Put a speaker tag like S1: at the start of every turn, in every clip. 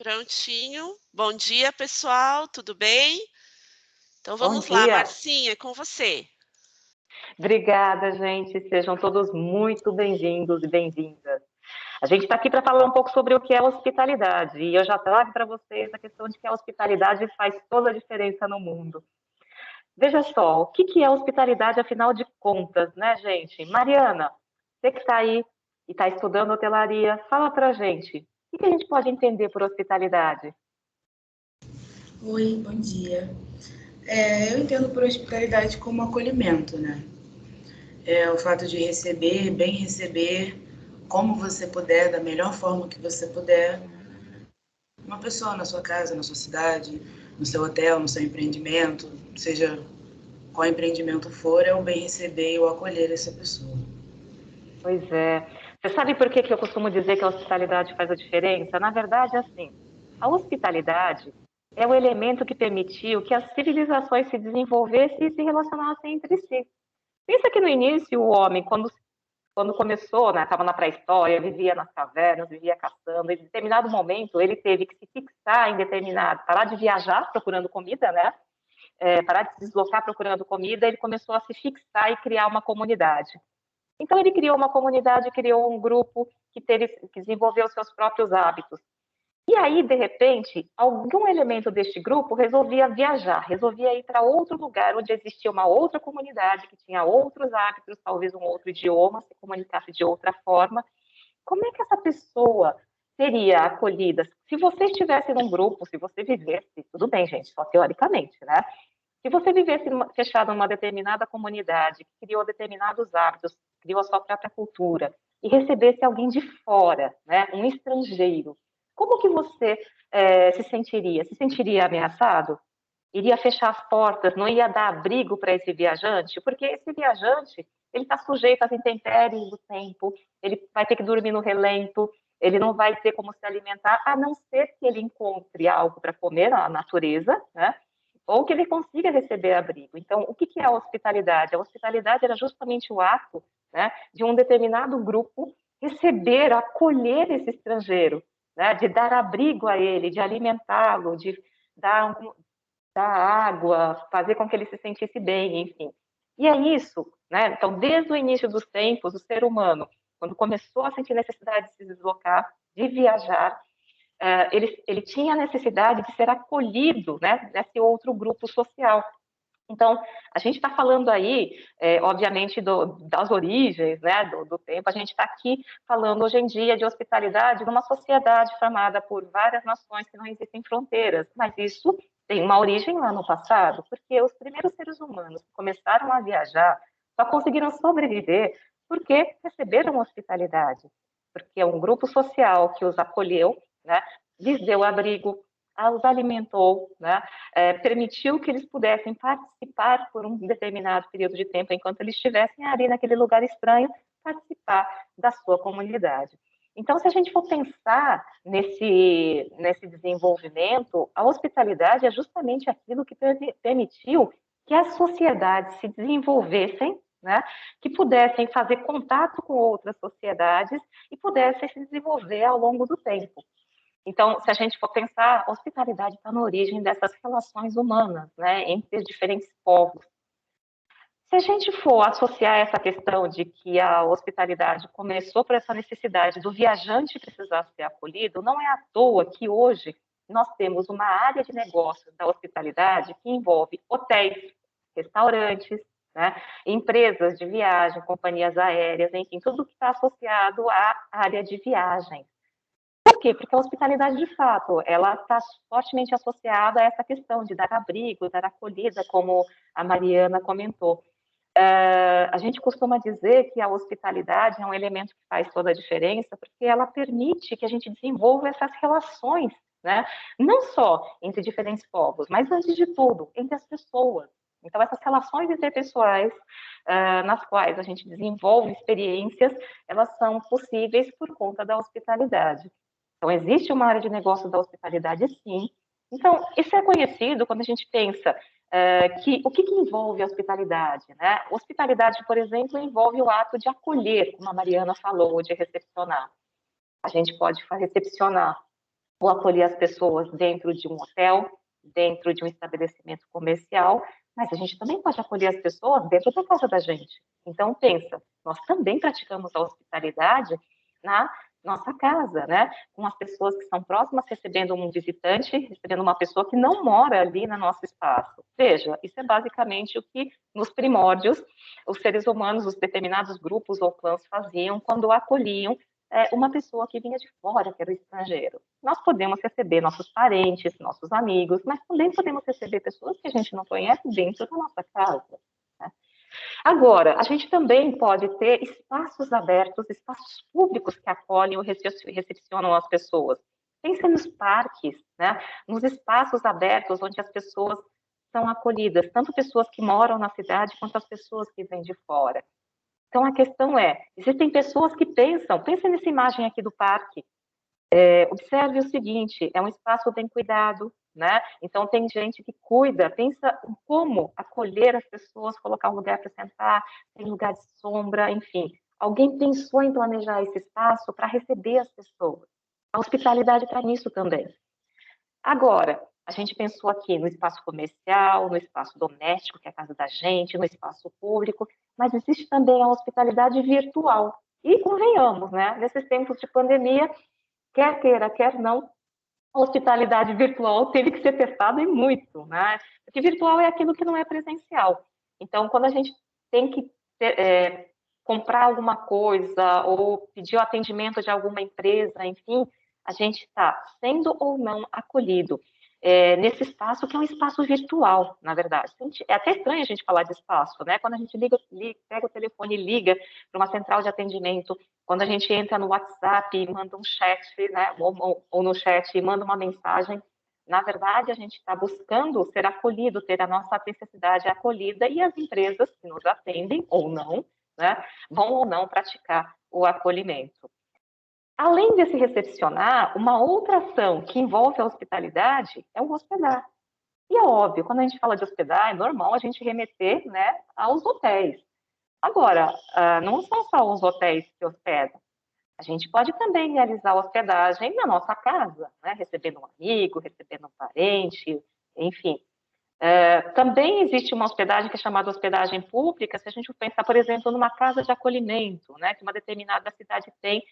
S1: Prontinho. Bom dia, pessoal, tudo bem? Então
S2: Bom
S1: vamos lá,
S2: dia.
S1: Marcinha, é com você.
S2: Obrigada, gente. Sejam todos muito bem-vindos e bem-vindas. A gente está aqui para falar um pouco sobre o que é hospitalidade. E eu já trago para vocês a questão de que a hospitalidade faz toda a diferença no mundo. Veja só, o que que é hospitalidade, afinal de contas, né, gente? Mariana, você que está aí e está estudando hotelaria, fala para a gente. O que que a gente pode entender por hospitalidade?
S3: Oi, bom dia. Eu entendo por hospitalidade como acolhimento, né? É o fato de receber, bem receber, como você puder, da melhor forma que você puder, uma pessoa na sua casa, na sua cidade, no seu hotel, no seu empreendimento, seja qual empreendimento for, é o bem receber e o acolher essa pessoa.
S2: Pois é. Você sabe por que que eu costumo dizer que a hospitalidade faz a diferença? Na verdade, é assim, a hospitalidade é o elemento que permitiu que as civilizações se desenvolvessem e se relacionassem entre si. Pensa que no início o homem, quando começou, né, estava na pré-história, vivia nas cavernas, vivia caçando, em determinado momento ele teve que se fixar em determinado, parar de viajar procurando comida, né? Parar de se deslocar procurando comida, ele começou a se fixar e criar uma comunidade. Então ele criou uma comunidade, criou um grupo que desenvolveu seus próprios hábitos. E aí, de repente, algum elemento deste grupo resolvia viajar, resolvia ir para outro lugar onde existia uma outra comunidade que tinha outros hábitos, talvez um outro idioma, se comunicasse de outra forma. Como é que essa pessoa seria acolhida? Se você estivesse num grupo, se você vivesse, tudo bem, gente, só teoricamente, né? Se você vivesse fechado numa determinada comunidade, que criou determinados hábitos, criou a sua própria cultura, e recebesse alguém de fora, né, um estrangeiro, como que você se sentiria? Se sentiria ameaçado? Iria fechar as portas? Não ia dar abrigo para esse viajante? Porque esse viajante, ele está sujeito às intempéries do tempo, ele vai ter que dormir no relento, ele não vai ter como se alimentar, a não ser que ele encontre algo para comer na natureza, né? Ou que ele consiga receber abrigo. Então, o que que é a hospitalidade? A hospitalidade era justamente o ato, né, de um determinado grupo receber, acolher esse estrangeiro, né, de dar abrigo a ele, de alimentá-lo, de dar, dar água, fazer com que ele se sentisse bem, enfim. E é isso, né? Então, desde o início dos tempos, o ser humano, quando começou a sentir necessidade de se deslocar, de viajar, ele tinha a necessidade de ser acolhido, né, nesse outro grupo social. Então, a gente está falando aí, obviamente, das origens, né, do tempo, a gente está aqui falando hoje em dia de hospitalidade numa sociedade formada por várias nações que não existem fronteiras, mas isso tem uma origem lá no passado, porque os primeiros seres humanos que começaram a viajar só conseguiram sobreviver porque receberam hospitalidade, porque é um grupo social que os acolheu, né, lhes deu abrigo, os alimentou, né, permitiu que eles pudessem participar por um determinado período de tempo, enquanto eles estivessem ali naquele lugar estranho, participar da sua comunidade. Então, se a gente for pensar nesse desenvolvimento, a hospitalidade é justamente aquilo que permitiu que as sociedades se desenvolvessem, né, que pudessem fazer contato com outras sociedades e pudessem se desenvolver ao longo do tempo. Então, se a gente for pensar, a hospitalidade está na origem dessas relações humanas, né, entre os diferentes povos. Se a gente for associar essa questão de que a hospitalidade começou por essa necessidade do viajante precisar ser acolhido, não é à toa que hoje nós temos uma área de negócios da hospitalidade que envolve hotéis, restaurantes, né, empresas de viagem, companhias aéreas, enfim, tudo que está associado à área de viagem. Por quê? Porque a hospitalidade, de fato, ela está fortemente associada a essa questão de dar abrigo, dar acolhida, como a Mariana comentou. A gente costuma dizer que a hospitalidade é um elemento que faz toda a diferença, porque ela permite que a gente desenvolva essas relações, né? Não só entre diferentes povos, mas antes de tudo, entre as pessoas. Então, essas relações interpessoais, nas quais a gente desenvolve experiências, elas são possíveis por conta da hospitalidade. Então, existe uma área de negócio da hospitalidade, sim. Então, isso é conhecido quando a gente pensa que o que envolve a hospitalidade, né? Hospitalidade, por exemplo, envolve o ato de acolher, como a Mariana falou, de recepcionar. A gente pode recepcionar ou acolher as pessoas dentro de um hotel, dentro de um estabelecimento comercial, mas a gente também pode acolher as pessoas dentro da casa da gente. Então, pensa, nós também praticamos a hospitalidade na nossa casa, né? Com as pessoas que são próximas, recebendo um visitante, recebendo uma pessoa que não mora ali no nosso espaço. Veja, isso é basicamente o que, nos primórdios, os seres humanos, os determinados grupos ou clãs faziam quando acolhiam uma pessoa que vinha de fora, que era o estrangeiro. Nós podemos receber nossos parentes, nossos amigos, mas também podemos receber pessoas que a gente não conhece dentro da nossa casa. Né? Agora, a gente também pode ter espaços abertos, espaços públicos que acolhem ou recepcionam as pessoas. Pense nos parques, né? Nos espaços abertos onde as pessoas são acolhidas, tanto pessoas que moram na cidade quanto as pessoas que vêm de fora. Então, a questão é, existem pessoas que pensem nessa imagem aqui do parque, observe o seguinte, é um espaço bem cuidado, né? Então, tem gente que cuida, pensa em como acolher as pessoas, colocar um lugar para sentar, tem lugar de sombra, enfim. Alguém pensou em planejar esse espaço para receber as pessoas. A hospitalidade está nisso também. Agora, a gente pensou aqui no espaço comercial, no espaço doméstico, que é a casa da gente, no espaço público, mas existe também a hospitalidade virtual. E convenhamos, né? Nesses tempos de pandemia, quer queira, quer não, a hospitalidade virtual teve que ser testada e muito, né? Porque virtual é aquilo que não é presencial. Então, quando a gente tem que comprar alguma coisa ou pedir o atendimento de alguma empresa, enfim, a gente está sendo ou não acolhido nesse espaço que é um espaço virtual, na verdade. É até estranho a gente falar de espaço, né? Quando a gente pega o telefone e liga para uma central de atendimento, quando a gente entra no WhatsApp e manda um chat, né? Ou no chat e manda uma mensagem, na verdade, a gente está buscando ser acolhido, ter a nossa necessidade acolhida, e as empresas que nos atendem, ou não, né, vão ou não praticar o acolhimento. Além de se recepcionar, uma outra ação que envolve a hospitalidade é o hospedar. E é óbvio, quando a gente fala de hospedar, é normal a gente remeter, né, aos hotéis. Agora, não são só os hotéis que hospedam. A gente pode também realizar hospedagem na nossa casa, né, recebendo um amigo, recebendo um parente, enfim. Também existe uma hospedagem que é chamada hospedagem pública, se a gente pensar, por exemplo, numa casa de acolhimento, né, que uma determinada cidade tem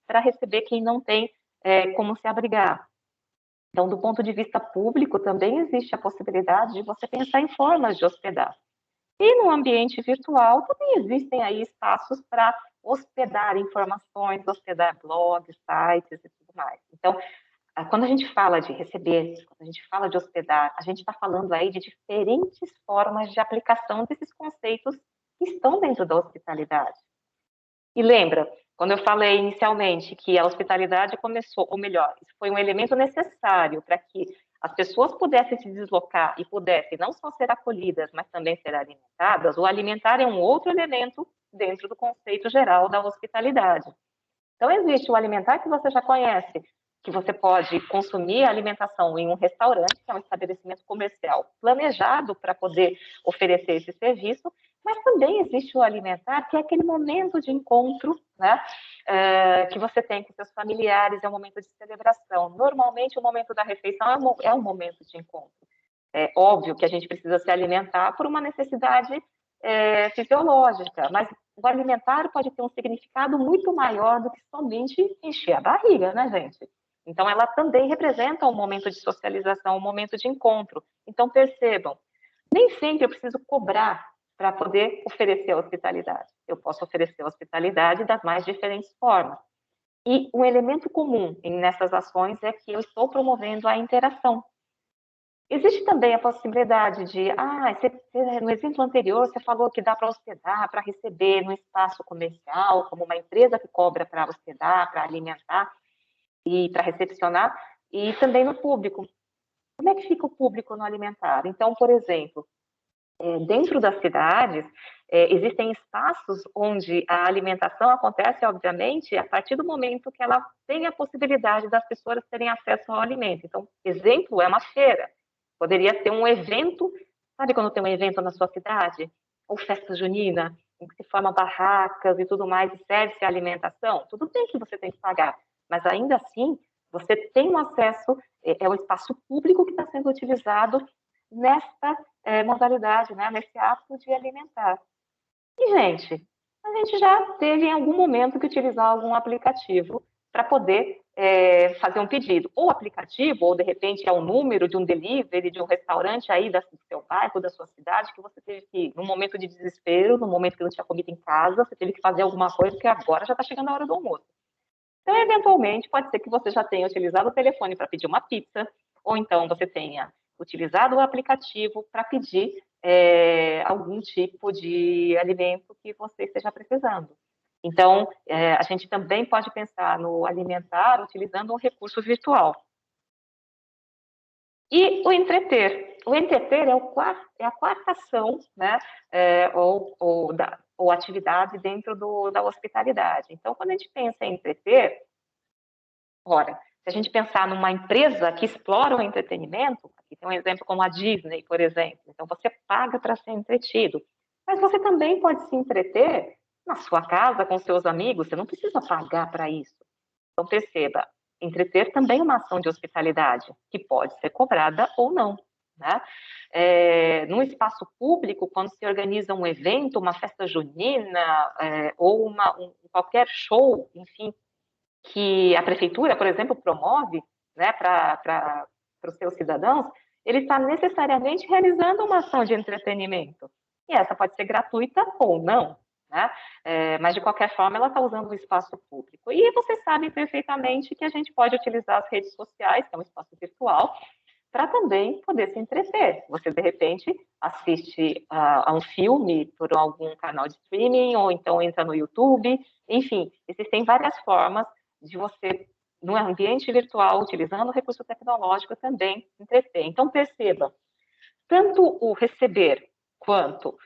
S2: para receber quem não tem como se abrigar. Então, do ponto de vista público, também existe a possibilidade de você pensar em formas de hospedar. E no ambiente virtual também existem aí espaços para hospedar informações, hospedar blogs, sites e tudo mais. Então, quando a gente fala de receber, quando a gente fala de hospedar, a gente está falando aí de diferentes formas de aplicação desses conceitos que estão dentro da hospitalidade. E lembra, quando eu falei inicialmente que a hospitalidade começou, ou melhor, isso foi um elemento necessário para que as pessoas pudessem se deslocar e pudessem não só ser acolhidas, mas também ser alimentadas, o alimentar é um outro elemento dentro do conceito geral da hospitalidade. Então, existe o alimentar que você já conhece, que você pode consumir a alimentação em um restaurante, que é um estabelecimento comercial planejado para poder oferecer esse serviço, mas também existe o alimentar, que é aquele momento de encontro, né, que você tem com seus familiares, é um momento de celebração. Normalmente, o momento da refeição é um momento de encontro. É óbvio que a gente precisa se alimentar por uma necessidade fisiológica, mas o alimentar pode ter um significado muito maior do que somente encher a barriga, né, gente? Então, ela também representa um momento de socialização, um momento de encontro. Então, percebam, nem sempre eu preciso cobrar para poder oferecer a hospitalidade. Eu posso oferecer a hospitalidade das mais diferentes formas. E um elemento comum nessas ações é que eu estou promovendo a interação. Existe também a possibilidade de, no exemplo anterior, você falou que dá para hospedar, para receber no espaço comercial, como uma empresa que cobra para hospedar, para alimentar e para recepcionar, e também no público. Como é que fica o público no alimentar? Então, por exemplo, dentro das cidades, existem espaços onde a alimentação acontece, obviamente, a partir do momento que ela tem a possibilidade das pessoas terem acesso ao alimento. Então, exemplo é uma feira. Poderia ser um evento, sabe quando tem um evento na sua cidade? Ou festa junina, em que se forma barracas e tudo mais, e serve-se a alimentação? Tudo bem que você tem que pagar, mas ainda assim, Você tem um acesso, é o espaço público que está sendo utilizado nesta modalidade, né, nesse ato de alimentar. E, gente, a gente já teve em algum momento que utilizar algum aplicativo para poder fazer um pedido. Ou aplicativo, ou de repente é o número de um delivery, de um restaurante aí do seu bairro, da sua cidade, que você teve que, num momento de desespero, no momento que não tinha comida em casa, você teve que fazer alguma coisa, porque agora já está chegando a hora do almoço. Então, eventualmente, pode ser que você já tenha utilizado o telefone para pedir uma pizza, ou então você tenha utilizado o aplicativo para pedir algum tipo de alimento que você esteja precisando. Então, a gente também pode pensar no alimentar utilizando um recurso virtual. E o entreter. O entreter é a quarta ação, né, ou atividade dentro da hospitalidade. Então, quando a gente pensa em entreter, ora, se a gente pensar numa empresa que explora o entretenimento, aqui tem um exemplo como a Disney, por exemplo. Então, você paga para ser entretido. Mas você também pode se entreter na sua casa, com seus amigos, você não precisa pagar para isso. Então, perceba, entreter também é uma ação de hospitalidade, que pode ser cobrada ou não, né? No espaço público, quando se organiza um evento, uma festa junina, ou qualquer show, enfim, que a prefeitura, por exemplo, promove, né, para os seus cidadãos, ele está necessariamente realizando uma ação de entretenimento. E essa pode ser gratuita ou não, né? Mas, de qualquer forma, ela está usando o espaço público. E vocês sabem perfeitamente que a gente pode utilizar as redes sociais, que é um espaço virtual, para também poder se entreter. Você, de repente, assiste a um filme por algum canal de streaming, ou então entra no YouTube, enfim, existem várias formas de você, no ambiente virtual, utilizando o recurso tecnológico, também entreter. Então, perceba, tanto o receber quanto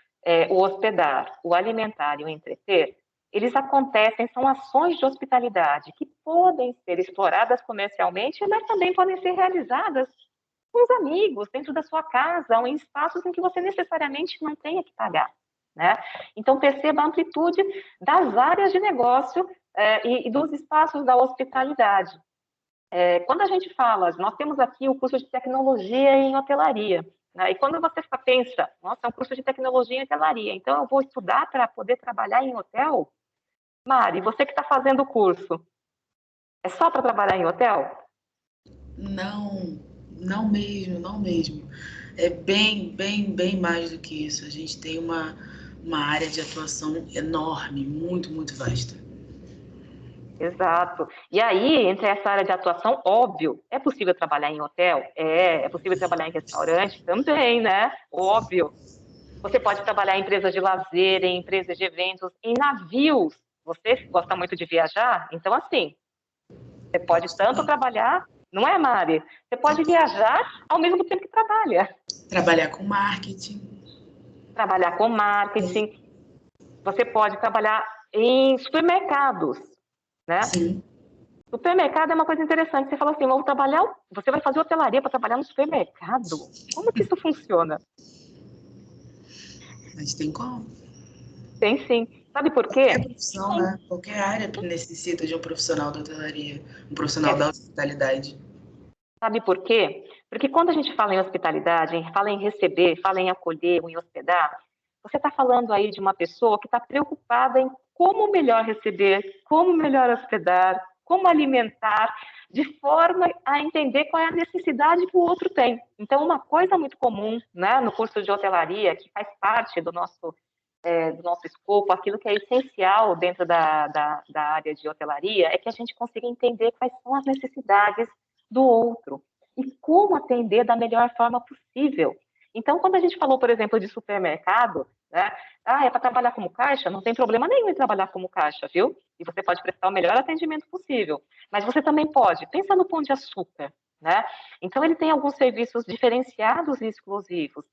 S2: o hospedar, o alimentar e o entreter, eles acontecem, são ações de hospitalidade que podem ser exploradas comercialmente, mas também podem ser realizadas com os amigos, dentro da sua casa, ou em espaços em que você necessariamente não tenha que pagar, né? Então, perceba a amplitude das áreas de negócio e dos espaços da hospitalidade. Quando a gente fala, nós temos aqui o curso de tecnologia em hotelaria, né? E quando você pensa, nossa, é um curso de tecnologia em hotelaria, então eu vou estudar para poder trabalhar em hotel? Mari, você que está fazendo o curso, é só para trabalhar em hotel?
S3: Não, não mesmo, não mesmo. É bem mais do que isso. A gente tem uma área de atuação enorme, muito, muito vasta.
S2: Exato. E aí, entre essa área de atuação, óbvio, é possível trabalhar em hotel? É possível trabalhar em restaurante? Também, né? Óbvio. Você pode trabalhar em empresas de lazer, em empresas de eventos, em navios. Você gosta muito de viajar? Então, assim, você pode tanto trabalhar, não é, Mari? Você pode viajar ao mesmo tempo que trabalha.
S3: Trabalhar com marketing.
S2: Trabalhar com marketing. Você pode trabalhar em supermercados, né?
S3: Sim.
S2: Supermercado é uma coisa interessante. Você fala assim, vou trabalhar, você vai fazer hotelaria para trabalhar no supermercado? Como que isso funciona?
S3: Mas tem como.
S2: Tem sim. Sabe por
S3: Qualquer
S2: quê?
S3: profissão, né? Qualquer área necessita de um profissional da hotelaria, um profissional
S2: É,
S3: da hospitalidade.
S2: sabe por quê? Porque quando a gente fala em hospitalidade, fala em receber, fala em acolher, em hospedar, você está falando aí de uma pessoa que está preocupada em como melhor receber, como melhor hospedar, como alimentar, de forma a entender qual é a necessidade que o outro tem. Então, uma coisa muito comum, né, no curso de hotelaria, que faz parte do nosso escopo, aquilo que é essencial dentro da área de hotelaria, é que a gente consiga entender quais são as necessidades do outro e como atender da melhor forma possível. Então, quando a gente falou, por exemplo, de supermercado, né? É para trabalhar como caixa? Não tem problema nenhum em trabalhar como caixa, viu? E você pode prestar o melhor atendimento possível. Mas você também pode, pensa no Pão de Açúcar, né? Então, ele tem alguns serviços diferenciados e exclusivos.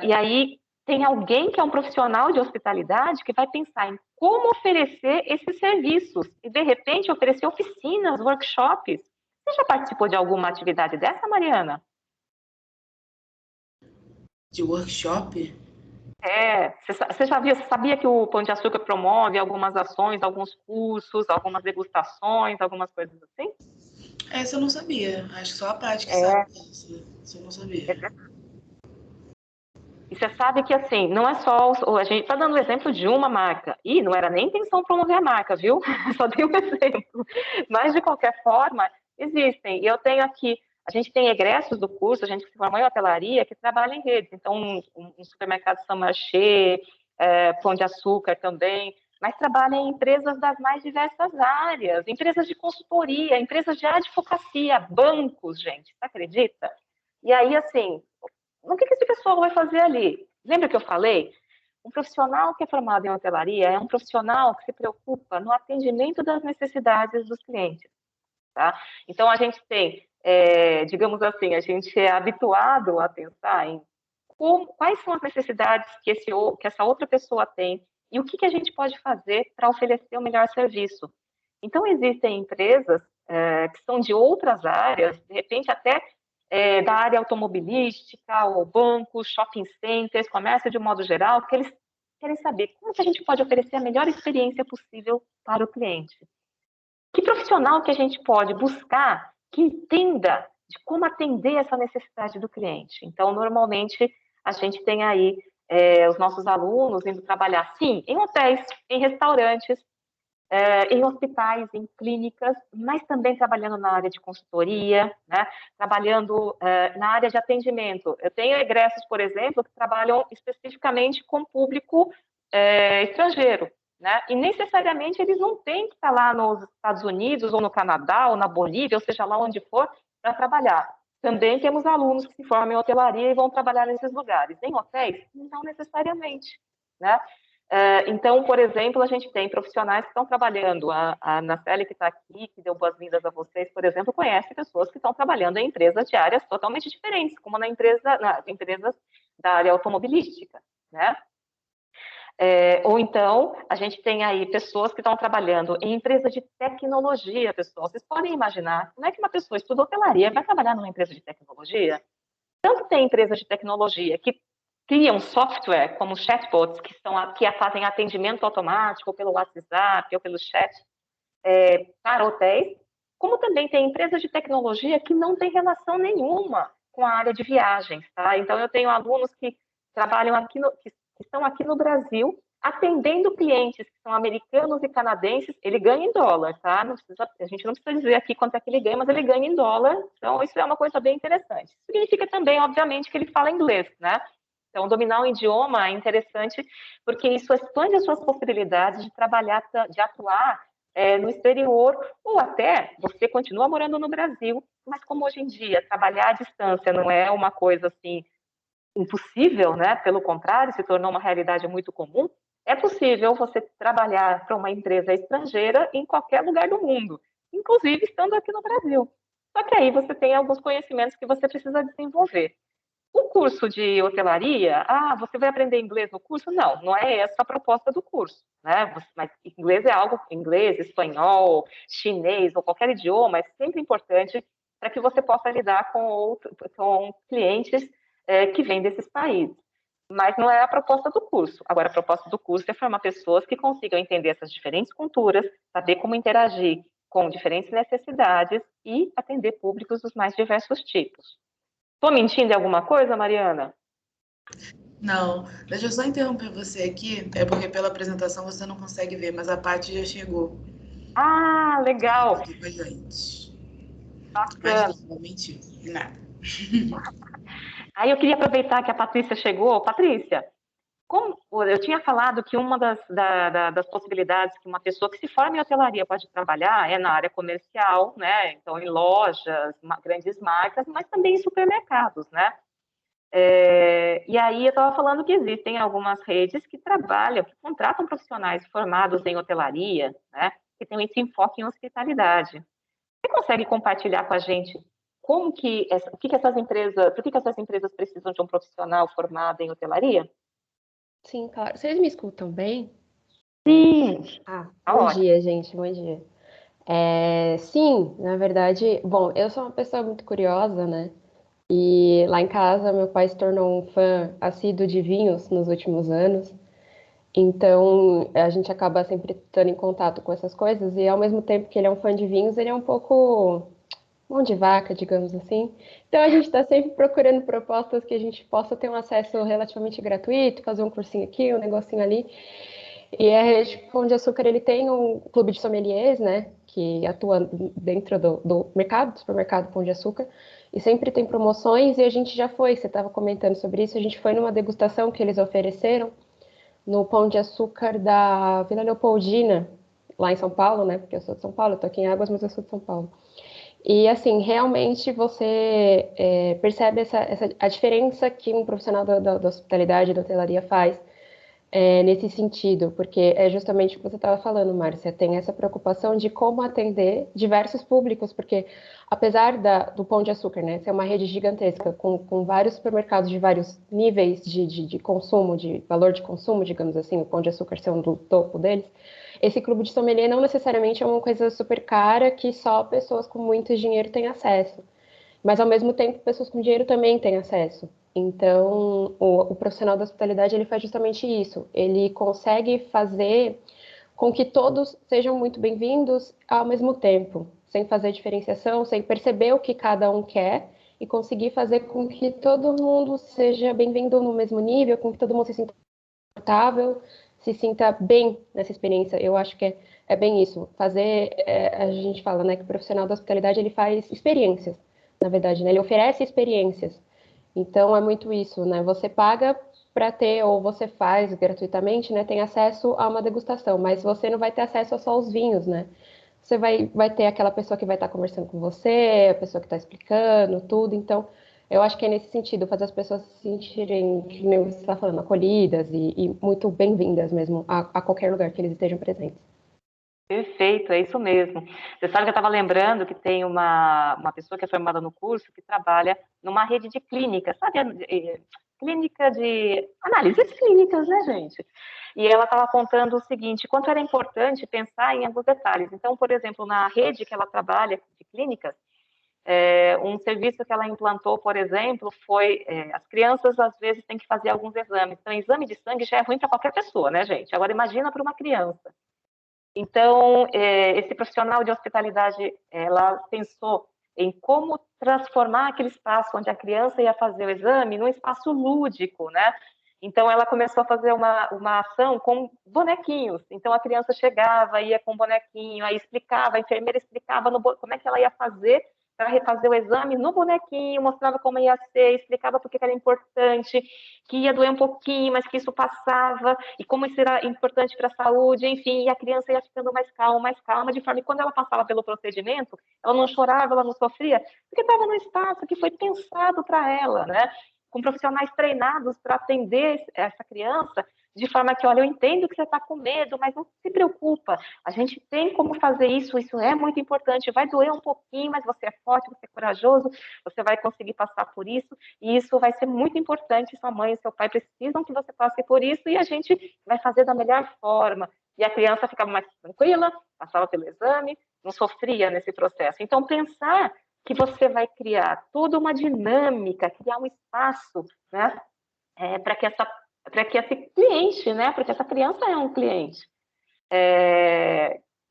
S2: E aí, tem alguém que é um profissional de hospitalidade que vai pensar em como oferecer esses serviços e, de repente, oferecer oficinas, workshops. Você já participou de alguma atividade dessa, Mariana?
S3: De workshop?
S2: Você já viu, você sabia que o Pão de Açúcar promove algumas ações, alguns cursos, algumas degustações, algumas coisas assim?
S3: Essa eu não sabia. Acho que só a Paty que sabe
S2: É,
S3: dessa. Isso eu não sabia.
S2: e você sabe que, assim, não é só. A gente está dando o exemplo de uma marca. E não era nem intenção promover a marca, viu? Só dei um exemplo. Mas, de qualquer forma, existem. E eu tenho aqui. A gente tem egressos do curso, a gente que se formou em hotelaria, que trabalha em redes. Então, um supermercado São Marché, Pão de Açúcar também. Mas trabalha em empresas das mais diversas áreas. Empresas de consultoria, empresas de advocacia, bancos, gente. Você acredita? E aí, assim, o que esse pessoal vai fazer ali? Lembra que eu falei? Um profissional que é formado em hotelaria é um profissional que se preocupa no atendimento das necessidades dos clientes, tá? Então, a gente tem, digamos assim, a gente é habituado a pensar em quais são as necessidades que essa outra pessoa tem e o que a gente pode fazer para oferecer o melhor serviço. Então, existem empresas que são de outras áreas, de repente até da área automobilística, ou bancos, shopping centers, comércio de um modo geral, que eles querem saber como que a gente pode oferecer a melhor experiência possível para o cliente. Que profissional que a gente pode buscar que entenda de como atender essa necessidade do cliente? Então, normalmente, a gente tem aí os nossos alunos indo trabalhar, sim, em hotéis, em restaurantes, em hospitais, em clínicas, mas também trabalhando na área de consultoria, né? Trabalhando na área de atendimento. Eu tenho egressos, por exemplo, que trabalham especificamente com público estrangeiro, né? E necessariamente eles não têm que estar lá nos Estados Unidos, ou no Canadá, ou na Bolívia, ou seja lá onde for, para trabalhar. Também temos alunos que se formam em hotelaria e vão trabalhar nesses lugares. Em hotéis? Não necessariamente, né? Então, por exemplo, a gente tem profissionais que estão trabalhando, a Nacelle que está aqui, que deu boas-vindas a vocês, por exemplo, conhece pessoas que estão trabalhando em empresas de áreas totalmente diferentes, como nas empresas da área automobilística, né? Ou então, a gente tem aí pessoas que estão trabalhando em empresas de tecnologia, pessoal. Vocês podem imaginar como é que uma pessoa estuda hotelaria vai trabalhar numa empresa de tecnologia? Tanto tem empresas de tecnologia que criam software como chatbots que fazem atendimento automático pelo WhatsApp ou pelo chat para hotéis, como também tem empresas de tecnologia que não têm relação nenhuma com a área de viagens, tá? Então eu tenho alunos que trabalham que estão aqui no Brasil atendendo clientes que são americanos e canadenses, ele ganha em dólar, tá? A gente não precisa dizer aqui quanto é que ele ganha, mas ele ganha em dólar, então isso é uma coisa bem interessante. Significa também, obviamente, que ele fala inglês, né? Então, dominar um idioma é interessante porque isso expande as suas possibilidades de trabalhar, de atuar no exterior, ou até você continua morando no Brasil, mas como hoje em dia trabalhar à distância não é uma coisa assim impossível, né? Pelo contrário, se tornou uma realidade muito comum. É possível você trabalhar para uma empresa estrangeira em qualquer lugar do mundo, inclusive estando aqui no Brasil. Só que aí você tem alguns conhecimentos que você precisa desenvolver. O curso de hotelaria, você vai aprender inglês no curso? Não, não é essa a proposta do curso, né? Mas inglês é algo, inglês, espanhol, chinês ou qualquer idioma é sempre importante para que você possa lidar com clientes que vêm desses países. Mas não é a proposta do curso. Agora, a proposta do curso é formar pessoas que consigam entender essas diferentes culturas, saber como interagir com diferentes necessidades e atender públicos dos mais diversos tipos. Estou mentindo em alguma coisa, Mariana?
S3: Não, deixa eu só interromper você aqui, é porque pela apresentação você não consegue ver, mas a Paty já chegou.
S2: Ah,
S3: Tá
S2: legal,
S3: aqui com a gente. Mas
S2: bacana.
S3: não, vou mentir, nada.
S2: Aí eu queria aproveitar que a Patrícia chegou. Patrícia, como eu tinha falado que uma das possibilidades que uma pessoa que se forma em hotelaria pode trabalhar é na área comercial, né? Então, em lojas, grandes marcas, mas também em supermercados, né? E aí eu estava falando que existem algumas redes que trabalham, que contratam profissionais formados em hotelaria, né? Que têm esse enfoque em hospitalidade. Você consegue compartilhar com a gente como que, o que que essas empresas, por que essas empresas precisam de um profissional formado em hotelaria?
S4: Sim, claro. Vocês me escutam bem?
S2: Sim, tá
S4: Bom
S2: ótimo.
S4: dia, gente, bom dia. Sim, na verdade, bom, eu sou uma pessoa muito curiosa, né? E lá em casa, meu pai se tornou um fã assíduo de vinhos nos últimos anos. Então, a gente acaba sempre estando em contato com essas coisas. E ao mesmo tempo que ele é um fã de vinhos, ele é um pouco mão de vaca, digamos assim. Então a gente está sempre procurando propostas que a gente possa ter um acesso relativamente gratuito, fazer um cursinho aqui, um negocinho ali. E a Rede Pão de Açúcar, ele tem um clube de sommeliers, né, que atua dentro do mercado, do supermercado Pão de Açúcar, e sempre tem promoções, e a gente já foi, você estava comentando sobre isso, a gente foi numa degustação que eles ofereceram no Pão de Açúcar da Vila Leopoldina, lá em São Paulo, né, porque eu sou de São Paulo, eu tô aqui em Águas, mas eu sou de São Paulo. E assim, realmente você percebe a diferença que um profissional da hospitalidade, da hotelaria faz nesse sentido, porque é justamente o que você estava falando, Márcia, tem essa preocupação de como atender diversos públicos, porque apesar do Pão de Açúcar, né, ser uma rede gigantesca, com vários supermercados de vários níveis de consumo, de valor de consumo, digamos assim, o Pão de Açúcar ser um do topo deles, esse clube de sommelier não necessariamente é uma coisa super cara que só pessoas com muito dinheiro têm acesso. Mas, ao mesmo tempo, pessoas com dinheiro também têm acesso. Então, o profissional da hospitalidade, ele faz justamente isso. Ele consegue fazer com que todos sejam muito bem-vindos ao mesmo tempo, sem fazer diferenciação, sem perceber o que cada um quer e conseguir fazer com que todo mundo seja bem-vindo no mesmo nível, com que todo mundo se sinta confortável, se sinta bem nessa experiência. Eu acho que é bem isso. Fazer, a gente fala, né, que o profissional da hospitalidade, ele faz experiências, na verdade, né? Ele oferece experiências. Então, é muito isso, né? Você paga para ter, ou você faz gratuitamente, né? Tem acesso a uma degustação, mas você não vai ter acesso a só os vinhos, né? Você vai ter aquela pessoa que vai estar conversando com você, a pessoa que está explicando tudo. Então, eu acho que é nesse sentido, fazer as pessoas se sentirem, que nem você está falando, acolhidas e muito bem-vindas mesmo a qualquer lugar que eles estejam presentes.
S2: Perfeito, é isso mesmo. Você sabe que eu estava lembrando que tem uma pessoa que é formada no curso que trabalha numa rede de clínicas, sabe? Clínica de análises clínicas, né, gente? E ela estava contando o seguinte, quanto era importante pensar em alguns detalhes. Então, por exemplo, na rede que ela trabalha de clínicas, um serviço que ela implantou, por exemplo, foi as crianças às vezes têm que fazer alguns exames. Então, exame de sangue já é ruim para qualquer pessoa, né, gente? Agora imagina para uma criança. Então, esse profissional de hospitalidade, ela pensou em como transformar aquele espaço onde a criança ia fazer o exame num espaço lúdico, né? Então, ela começou a fazer uma ação com bonequinhos. Então, a criança chegava, ia com o bonequinho, aí explicava, a enfermeira explicava como é que ela ia fazer para refazer o exame no bonequinho, mostrava como ia ser, explicava por que era importante, que ia doer um pouquinho, mas que isso passava, e como isso era importante para a saúde, enfim, e a criança ia ficando mais calma, de forma que quando ela passava pelo procedimento, ela não chorava, ela não sofria, porque estava no espaço que foi pensado para ela, né? Com profissionais treinados para atender essa criança, de forma que, olha, eu entendo que você está com medo, mas não se preocupa, a gente tem como fazer isso, isso é muito importante, vai doer um pouquinho, mas você é forte, você é corajoso, você vai conseguir passar por isso, e isso vai ser muito importante, sua mãe e seu pai precisam que você passe por isso, e a gente vai fazer da melhor forma. E a criança ficava mais tranquila, passava pelo exame, não sofria nesse processo. Então, pensar que você vai criar toda uma dinâmica, criar um espaço, né, para que esse cliente, né, porque essa criança é um cliente.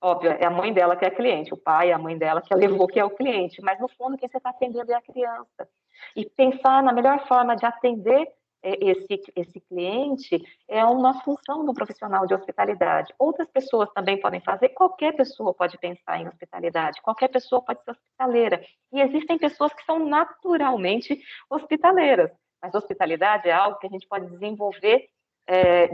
S2: Óbvio, é a mãe dela que é a cliente, o pai, a mãe dela que a levou que é o cliente, mas no fundo quem você está atendendo é a criança. E pensar na melhor forma de atender esse cliente é uma função do profissional de hospitalidade. Outras pessoas também podem fazer, qualquer pessoa pode pensar em hospitalidade, qualquer pessoa pode ser hospitaleira. E existem pessoas que são naturalmente hospitaleiras, mas hospitalidade é algo que a gente pode desenvolver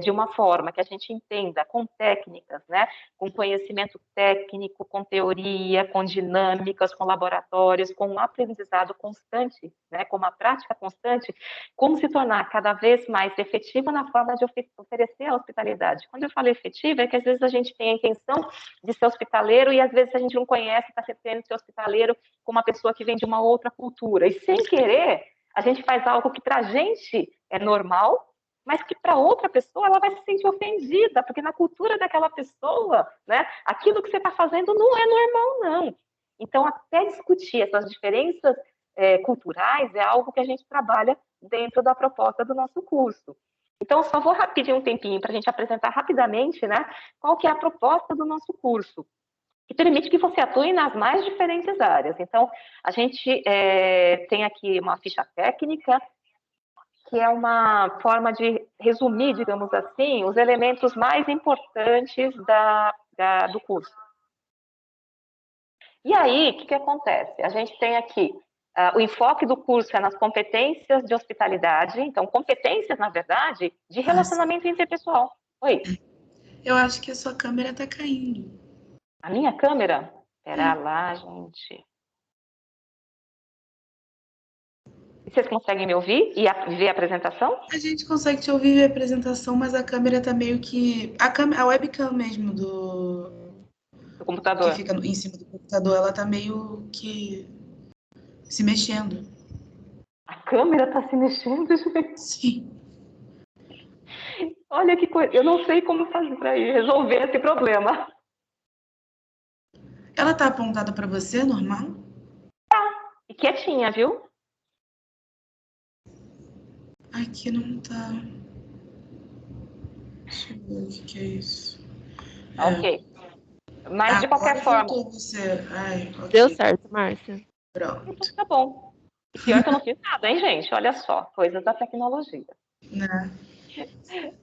S2: de uma forma que a gente entenda, com técnicas, né? Com conhecimento técnico, com teoria, com dinâmicas, com laboratórios, com um aprendizado constante, né? Com uma prática constante, como se tornar cada vez mais efetivo na forma de oferecer a hospitalidade. Quando eu falo efetivo, é que às vezes a gente tem a intenção de ser hospitaleiro e às vezes a gente não conhece, está querendo ser hospitaleiro com uma pessoa que vem de uma outra cultura. E sem querer, a gente faz algo que para a gente é normal, mas que para outra pessoa ela vai se sentir ofendida, porque na cultura daquela pessoa, né, aquilo que você está fazendo não é normal, não. Então, até discutir essas diferenças culturais é algo que a gente trabalha dentro da proposta do nosso curso. Então, só vou pedir um tempinho para a gente apresentar rapidamente, né, qual que é a proposta do nosso curso. que permite que você atue nas mais diferentes áreas. Então, a gente tem aqui uma ficha técnica, que é uma forma de resumir, digamos assim, os elementos mais importantes do curso. E aí, o que acontece? A gente tem aqui, o enfoque do curso é nas competências de hospitalidade, então, competências, na verdade, de relacionamento interpessoal. Oi?
S3: Eu acho que a sua câmera tá caindo.
S2: A minha câmera? Pera lá, gente. E vocês conseguem me ouvir e ver a apresentação?
S3: A gente consegue te ouvir a apresentação, mas a câmera tá meio que. A webcam mesmo
S2: Do
S3: que
S2: computador?
S3: fica em cima do computador, ela tá meio que se mexendo.
S2: A câmera está se mexendo, gente.
S3: Sim.
S2: Olha que coisa. Eu não sei como fazer para resolver esse problema.
S3: Ela tá apontada para você, normal?
S2: E quietinha, viu?
S3: Aqui não tá. Deixa eu ver o que é isso.
S2: Ok. Mas de qualquer
S3: Agora
S2: forma.
S3: voltou você. Ai,
S1: Deu
S3: ok.
S1: certo, Márcia.
S2: Então
S3: Pronto.
S2: tá bom. E pior que eu não fiz nada, hein, gente? Olha só, coisas da tecnologia.
S3: Né?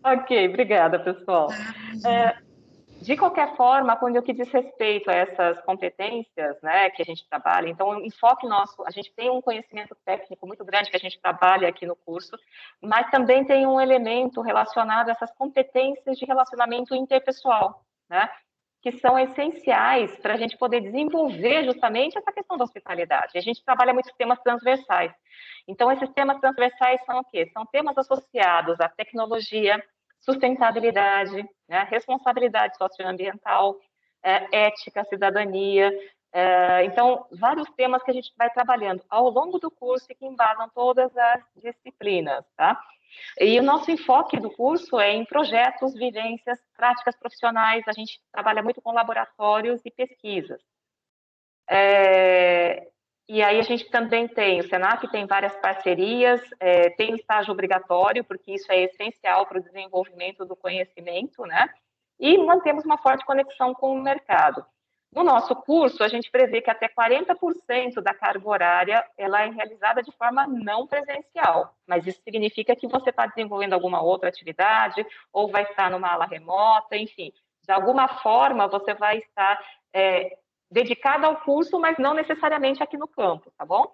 S2: Ok, obrigada, pessoal.
S3: Tá, imagina.
S2: De qualquer forma, quando eu que diz respeito a essas competências, né, que a gente trabalha, então o enfoque nosso, a gente tem um conhecimento técnico muito grande que a gente trabalha aqui no curso, mas também tem um elemento relacionado a essas competências de relacionamento interpessoal, né, que são essenciais para a gente poder desenvolver justamente essa questão da hospitalidade. A gente trabalha muitos temas transversais. Então, esses temas transversais são o quê? São temas associados à tecnologia, sustentabilidade, né, responsabilidade socioambiental, ética, cidadania. Então, vários temas que a gente vai trabalhando ao longo do curso e que embasam todas as disciplinas, tá? E o nosso enfoque do curso é em projetos, vivências, práticas profissionais, a gente trabalha muito com laboratórios e pesquisas. E aí a gente também tem, o Senac tem várias parcerias, tem estágio obrigatório, porque isso é essencial para o desenvolvimento do conhecimento, né? E mantemos uma forte conexão com o mercado. No nosso curso, a gente prevê que até 40% da carga horária ela é realizada de forma não presencial, mas isso significa que você está desenvolvendo alguma outra atividade, ou vai estar numa ala remota, enfim, de alguma forma você vai estar dedicada ao curso, mas não necessariamente aqui no campo, tá bom?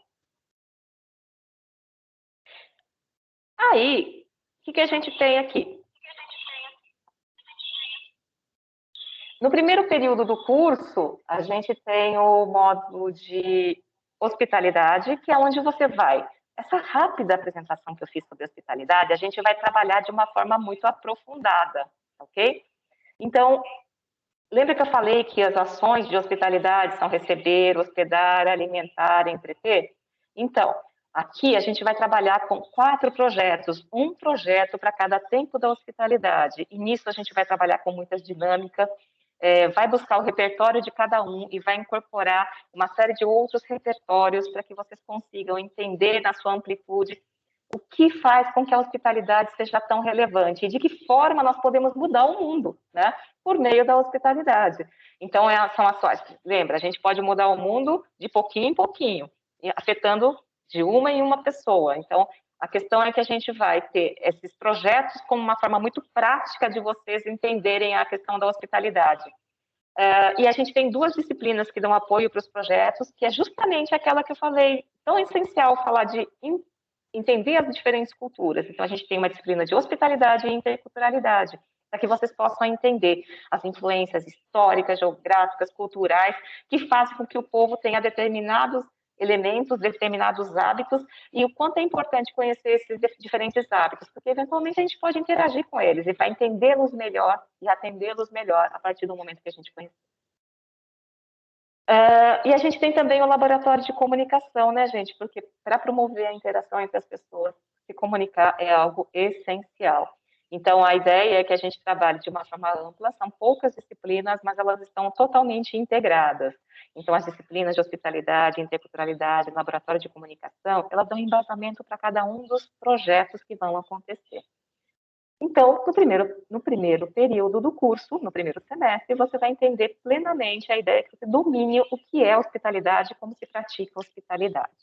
S2: Aí, o que a gente tem aqui? No primeiro período do curso, a gente tem o módulo de hospitalidade, que é onde você vai. Essa rápida apresentação que eu fiz sobre hospitalidade, a gente vai trabalhar de uma forma muito aprofundada, ok? Então, lembra que eu falei que as ações de hospitalidade são receber, hospedar, alimentar, entreter? Então, aqui a gente vai trabalhar com 4 projetos, um projeto para cada tempo da hospitalidade. E nisso a gente vai trabalhar com muitas dinâmicas, vai buscar o repertório de cada um e vai incorporar uma série de outros repertórios para que vocês consigam entender na sua amplitude o que faz com que a hospitalidade seja tão relevante e de que forma nós podemos mudar o mundo, né, por meio da hospitalidade. Então, são ações. Lembra, a gente pode mudar o mundo de pouquinho em pouquinho, afetando de uma em uma pessoa. Então, a questão é que a gente vai ter esses projetos como uma forma muito prática de vocês entenderem a questão da hospitalidade. E a gente tem 2 disciplinas que dão apoio para os projetos, que é justamente aquela que eu falei, tão essencial falar de entender as diferentes culturas. Então, a gente tem uma disciplina de hospitalidade e interculturalidade, para que vocês possam entender as influências históricas, geográficas, culturais, que fazem com que o povo tenha determinados elementos, determinados hábitos, e o quanto é importante conhecer esses diferentes hábitos, porque eventualmente a gente pode interagir com eles e vai entendê-los melhor e atendê-los melhor a partir do momento que a gente conhece. E a gente tem também o laboratório de comunicação, né, gente? Porque para promover a interação entre as pessoas, se comunicar é algo essencial. Então, a ideia é que a gente trabalhe de uma forma ampla, são poucas disciplinas, mas elas estão totalmente integradas. Então, as disciplinas de hospitalidade, interculturalidade, laboratório de comunicação, elas dão embasamento para cada um dos projetos que vão acontecer. Então, no primeiro período do curso, no primeiro semestre, você vai entender plenamente a ideia que você domine o que é hospitalidade, como se pratica hospitalidade.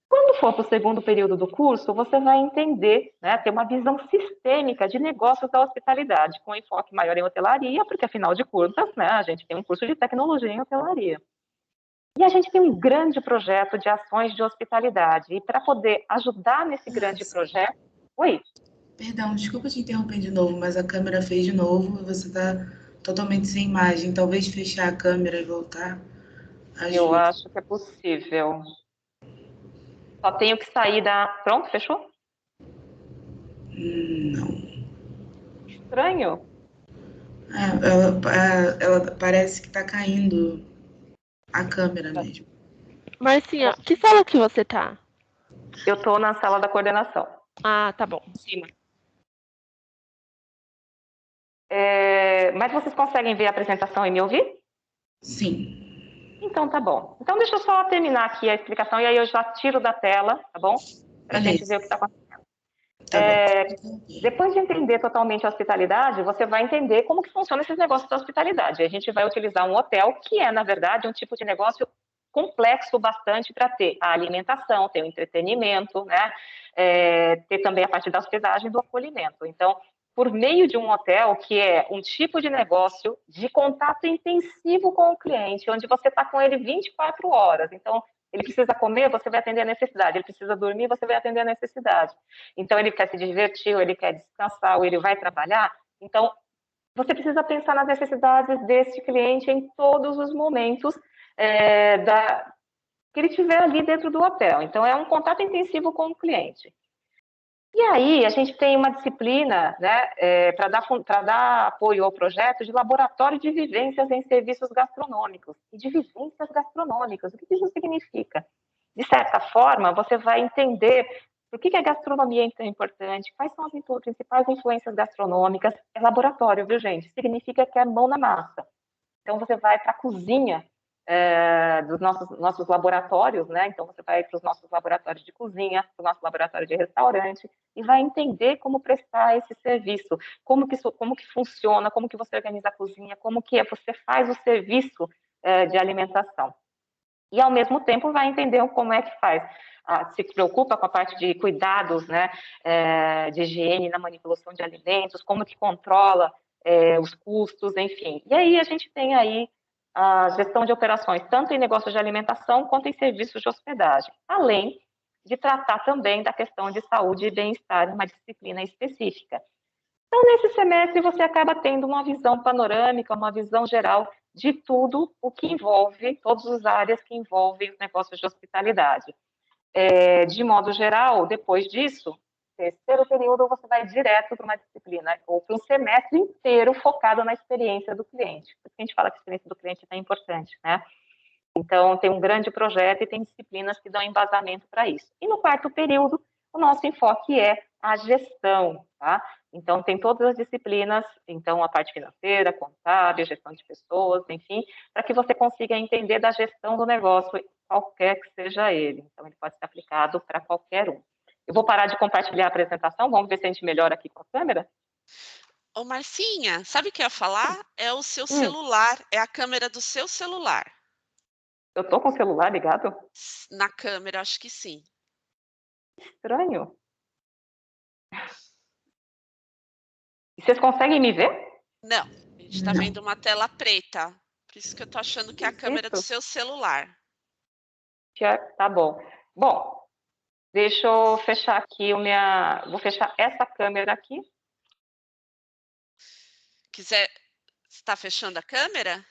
S2: Quando for para o segundo período do curso, você vai entender, né, ter uma visão sistêmica de negócios da hospitalidade, com enfoque maior em hotelaria, porque afinal de contas, né, a gente tem um curso de tecnologia em hotelaria. E a gente tem um grande projeto de ações de hospitalidade. E para poder ajudar nesse grande projeto. Oi,
S3: Perdão, desculpa te interromper de novo, mas a câmera fez de novo e você está totalmente sem imagem. Talvez fechar a câmera e voltar
S2: eu
S3: ajude.
S2: acho que é possível. Só tenho que sair da. Pronto, fechou?
S3: Não.
S2: Estranho.
S3: Ela parece que está caindo a câmera mesmo.
S1: Marcinha, que sala que você tá?
S2: Eu estou na sala da coordenação.
S1: Ah, tá bom.
S2: Em cima. Mas vocês conseguem ver a apresentação e me ouvir?
S3: Sim.
S2: Então tá bom. Então deixa eu só terminar aqui a explicação e aí eu já tiro da tela, tá bom? Para a gente ver o que está acontecendo.
S3: Tá bom.
S2: Depois de entender totalmente a hospitalidade, você vai entender como que funciona esses negócios da hospitalidade. A gente vai utilizar um hotel, que é, na verdade, um tipo de negócio complexo bastante para ter a alimentação, ter o entretenimento, né? Ter também a parte da hospedagem e do acolhimento. Então, por meio de um hotel, que é um tipo de negócio de contato intensivo com o cliente, onde você está com ele 24 horas. Então, ele precisa comer, você vai atender a necessidade. Ele precisa dormir, você vai atender a necessidade. Então, ele quer se divertir, ou ele quer descansar, ou ele vai trabalhar. Então, você precisa pensar nas necessidades desse cliente em todos os momentos que ele tiver ali dentro do hotel. Então, é um contato intensivo com o cliente. E aí, a gente tem uma disciplina, né, para dar apoio ao projeto de laboratório de vivências em serviços gastronômicos. E de vivências gastronômicas, o que isso significa? De certa forma, você vai entender por que a gastronomia é tão importante, quais são as principais influências gastronômicas. É laboratório, viu, gente? Significa que é mão na massa. Então, você vai para a cozinha dos nossos laboratórios, né? Então, você vai para os nossos laboratórios de cozinha, para o nosso laboratório de restaurante, e vai entender como prestar esse serviço, como que funciona, como que você organiza a cozinha, como que você faz o serviço de alimentação. E, ao mesmo tempo, vai entender como é que faz. Se preocupa com a parte de cuidados, né, de higiene na manipulação de alimentos, como que controla os custos, enfim. E aí a gente tem aí a gestão de operações, tanto em negócios de alimentação quanto em serviços de hospedagem, além de tratar também da questão de saúde e bem-estar em uma disciplina específica. Então, nesse semestre, você acaba tendo uma visão panorâmica, uma visão geral de tudo o que envolve, todas as áreas que envolvem os negócios de hospitalidade. De modo geral, depois disso, terceiro período, você vai direto para uma disciplina, ou para um semestre inteiro focado na experiência do cliente. Por isso que a gente fala que a experiência do cliente é tão importante, né? Então, tem um grande projeto e tem disciplinas que dão embasamento para isso. E no quarto período, o nosso enfoque é a gestão, tá? Então, tem todas as disciplinas, então, a parte financeira, contábil, gestão de pessoas, enfim, para que você consiga entender da gestão do negócio, qualquer que seja ele. Então, ele pode ser aplicado para qualquer um. Eu vou parar de compartilhar a apresentação, vamos ver se a gente melhora aqui com a câmera?
S1: Ô, Marcinha, sabe o que eu ia falar? É o seu
S2: Hum,
S1: celular, é a câmera do seu celular.
S2: eu tô com o celular ligado?
S1: Na câmera, acho que sim.
S2: Estranho. E vocês conseguem me ver?
S1: Não, a gente está
S3: Não.
S1: vendo uma tela preta. Por isso que eu tô achando que é a câmera do
S2: Isso.
S1: seu celular.
S2: Tá bom. Bom, deixa eu fechar aqui vou fechar essa câmera aqui.
S1: Quiser, está fechando a câmera?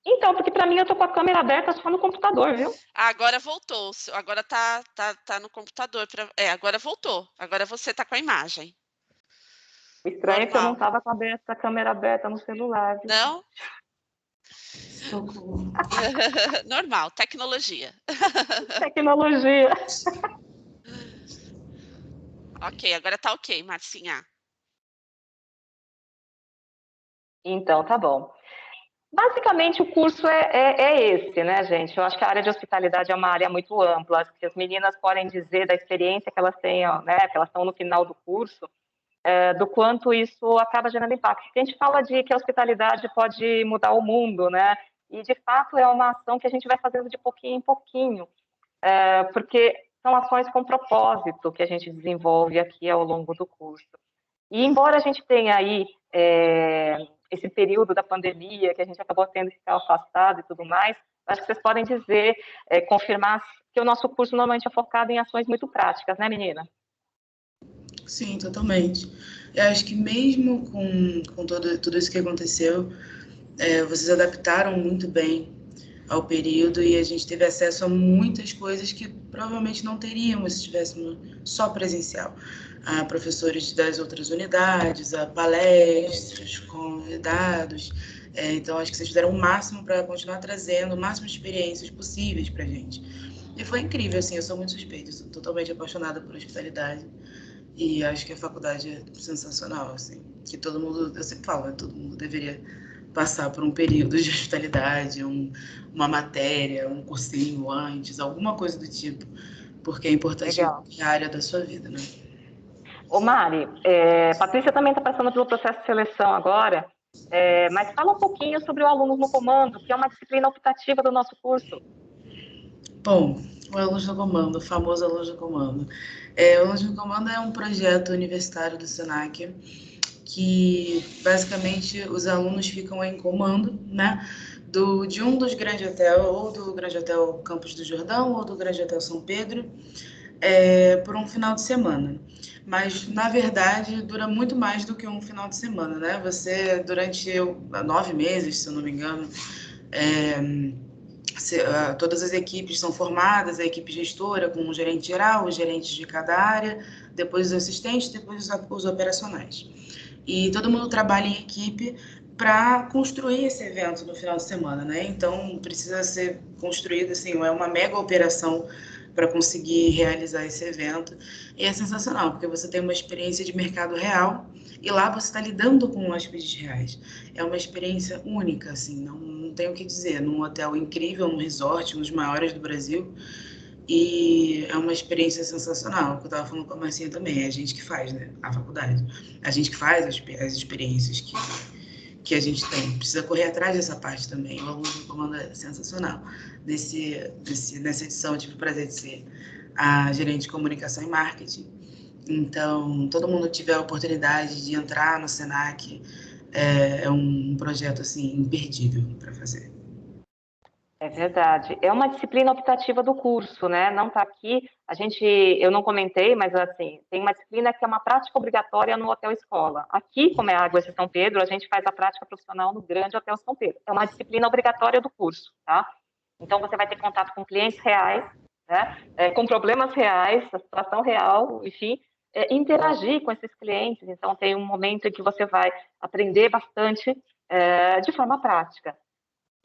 S2: Então, porque para mim eu tô com a câmera aberta só no computador, viu?
S1: Ah, agora voltou. Agora tá no computador. Agora voltou. Agora você tá com a imagem.
S2: O estranho é que eu não
S1: Normal.
S2: tava com a câmera aberta no celular, viu?
S1: Não?
S3: Socorro.
S1: Normal, tecnologia.
S2: Tecnologia.
S1: Ok, agora tá ok, Marcinha.
S2: Então, tá bom. Basicamente, o curso é esse, né, gente? Eu acho que a área de hospitalidade é uma área muito ampla. Acho que as meninas podem dizer da experiência que elas têm, ó, né, que elas estão no final do curso, do quanto isso acaba gerando impacto. Porque a gente fala de que a hospitalidade pode mudar o mundo, né? E, de fato, é uma ação que a gente vai fazendo de pouquinho em pouquinho, porque são ações com propósito que a gente desenvolve aqui ao longo do curso. E embora a gente tenha aí esse período da pandemia, que a gente acabou tendo que ficar afastado e tudo mais, acho que vocês podem dizer, confirmar que o nosso curso normalmente é focado em ações muito práticas, né, menina?
S3: Sim, totalmente. Eu acho que mesmo com tudo isso que aconteceu, vocês adaptaram muito bem ao período e a gente teve acesso a muitas coisas que provavelmente não teríamos se estivéssemos só presencial. A professores das outras unidades, a palestras, convidados. Então, acho que vocês fizeram o máximo para continuar trazendo o máximo de experiências possíveis para a gente. E foi incrível, assim, eu sou muito suspeita, sou totalmente apaixonada por hospitalidade. E acho que a faculdade é sensacional, assim, que todo mundo, eu sempre falo, todo mundo deveria passar por um período de hospitalidade, uma matéria, um cursinho antes, alguma coisa do tipo, porque é importante em
S2: Legal.
S3: qualquer área da sua vida, né?
S2: Ô Mari, Patrícia também está passando pelo processo de seleção agora, mas fala um pouquinho sobre o Alunos no Comando, que é uma disciplina optativa do nosso curso.
S3: Bom, o Alunos no Comando, o famoso Alunos no Comando. O Alunos no Comando é um projeto universitário do SENAC, que basicamente os alunos ficam em comando, né, de um dos grandes hotéis, ou do Grande Hotel Campos do Jordão, ou do Grande Hotel São Pedro, por um final de semana. Mas, na verdade, dura muito mais do que um final de semana, né? Você, durante 9 meses, se eu não me engano, todas as equipes são formadas, a equipe gestora com o gerente geral, os gerentes de cada área, depois os assistentes, depois os operacionais. E todo mundo trabalha em equipe para construir esse evento no final de semana, né? Então precisa ser construído assim, é uma mega operação para conseguir realizar esse evento. E é sensacional, porque você tem uma experiência de mercado real e lá você está lidando com hóspedes reais. É uma experiência única, assim, não tenho o que dizer. Num hotel incrível, num resort, um dos maiores do Brasil, e é uma experiência sensacional, que eu estava falando com a Marcinha também, é a gente que faz, né, a faculdade. A gente que faz as experiências que a gente tem. Precisa correr atrás dessa parte também. O aluno do comando é sensacional. Nessa edição eu tive o prazer de ser a gerente de comunicação e marketing. Então, todo mundo tiver a oportunidade de entrar no SENAC, é um projeto assim imperdível para fazer.
S2: É verdade. É uma disciplina optativa do curso, né? Não está aqui. Eu não comentei, mas assim, tem uma disciplina que é uma prática obrigatória no Hotel Escola. Aqui, como é a Águas de São Pedro, a gente faz a prática profissional no Grande Hotel São Pedro. É uma disciplina obrigatória do curso, tá? Então você vai ter contato com clientes reais, né? Com problemas reais, a situação real, enfim, interagir com esses clientes. Então tem um momento em que você vai aprender bastante de forma prática.